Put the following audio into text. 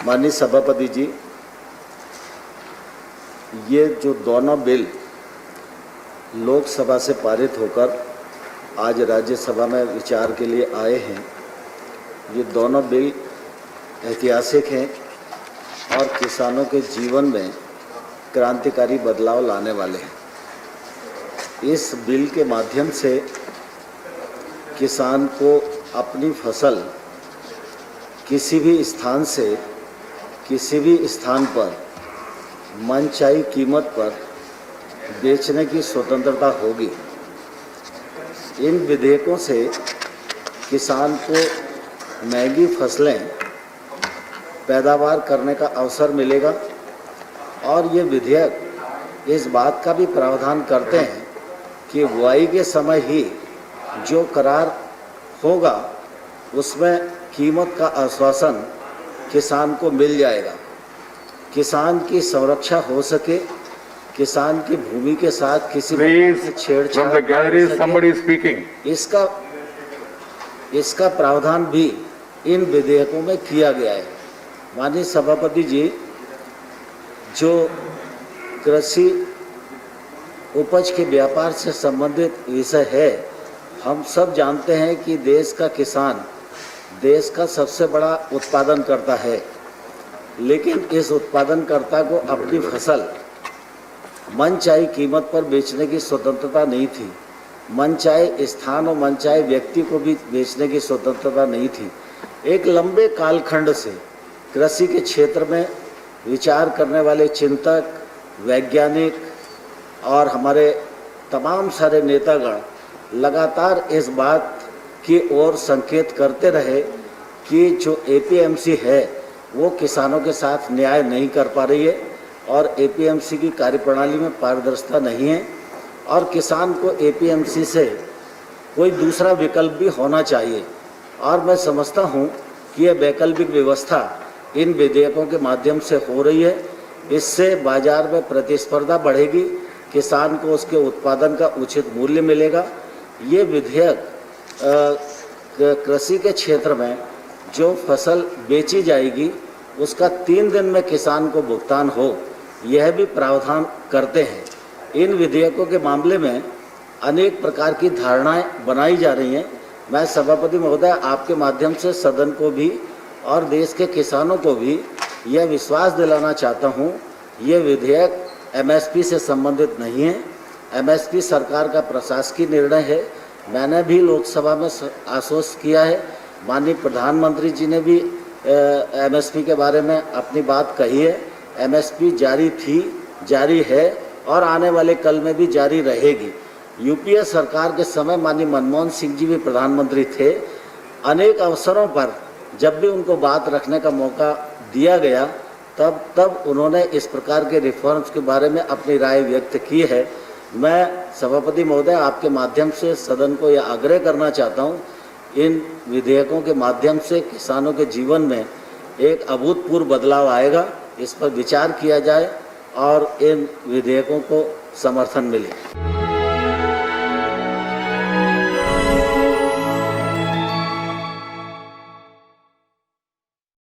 माननीय सभापति जी, ये जो दोनों बिल लोकसभा से पारित होकर आज राज्यसभा में विचार के लिए आए हैं, ये दोनों बिल ऐतिहासिक हैं और किसानों के जीवन में क्रांतिकारी बदलाव लाने वाले हैं। इस बिल के माध्यम से किसान को अपनी फसल किसी भी स्थान से किसी भी स्थान पर मनचाही कीमत पर बेचने की स्वतंत्रता होगी। इन विधेयकों से किसान को महंगी फसलें पैदावार करने का अवसर मिलेगा और ये विधेयक इस बात का भी प्रावधान करते हैं कि बुआई के समय ही जो करार होगा उसमें कीमत का आश्वासन किसान को मिल जाएगा। किसान की संरक्षा हो सके, किसान की भूमि के साथ किसी छेड़छाड़ इसका प्रावधान भी इन विधेयकों में किया गया है। माननीय सभापति जी, जो कृषि उपज के व्यापार से संबंधित विषय है, हम सब जानते हैं कि देश का किसान देश का सबसे बड़ा उत्पादनकर्ता है, लेकिन इस उत्पादनकर्ता को अपनी फसल मनचाही कीमत पर बेचने की स्वतंत्रता नहीं थी। मनचाहे स्थान और मनचाहे व्यक्ति को भी बेचने की स्वतंत्रता नहीं थी। एक लंबे कालखंड से कृषि के क्षेत्र में विचार करने वाले चिंतक, वैज्ञानिक और हमारे तमाम सारे नेतागण लगातार इस बात की ओर संकेत करते रहे कि जो एपीएमसी है वो किसानों के साथ न्याय नहीं कर पा रही है और एपीएमसी की कार्यप्रणाली में पारदर्शिता नहीं है और किसान को एपीएमसी से कोई दूसरा विकल्प भी होना चाहिए। और मैं समझता हूँ कि यह वैकल्पिक व्यवस्था इन विधेयकों के माध्यम से हो रही है। इससे बाजार में प्रतिस्पर्धा बढ़ेगी, किसान को उसके उत्पादन का उचित मूल्य मिलेगा। ये विधेयक कृषि के क्षेत्र में जो फसल बेची जाएगी उसका 3 दिन में किसान को भुगतान हो, यह भी प्रावधान करते हैं। इन विधेयकों के मामले में अनेक प्रकार की धारणाएं बनाई जा रही हैं। मैं सभापति महोदय, आपके माध्यम से सदन को भी और देश के किसानों को भी यह विश्वास दिलाना चाहता हूं, ये विधेयक एमएसपी से संबंधित नहीं है। एमएसपी सरकार का प्रशासकीय निर्णय है। मैंने भी लोकसभा में आश्वस्त किया है, माननीय प्रधानमंत्री जी ने भी एमएसपी के बारे में अपनी बात कही है। एमएसपी जारी थी, जारी है और आने वाले कल में भी जारी रहेगी। यूपीए सरकार के समय माननीय मनमोहन सिंह जी भी प्रधानमंत्री थे। अनेक अवसरों पर जब भी उनको बात रखने का मौका दिया गया तब उन्होंने इस प्रकार के रिफॉर्म्स के बारे में अपनी राय व्यक्त की है। मैं सभापति महोदय, आपके माध्यम से सदन को यह आग्रह करना चाहता हूं, इन विधेयकों के माध्यम से किसानों के जीवन में एक अभूतपूर्व बदलाव आएगा। इस पर विचार किया जाए और इन विधेयकों को समर्थन मिले।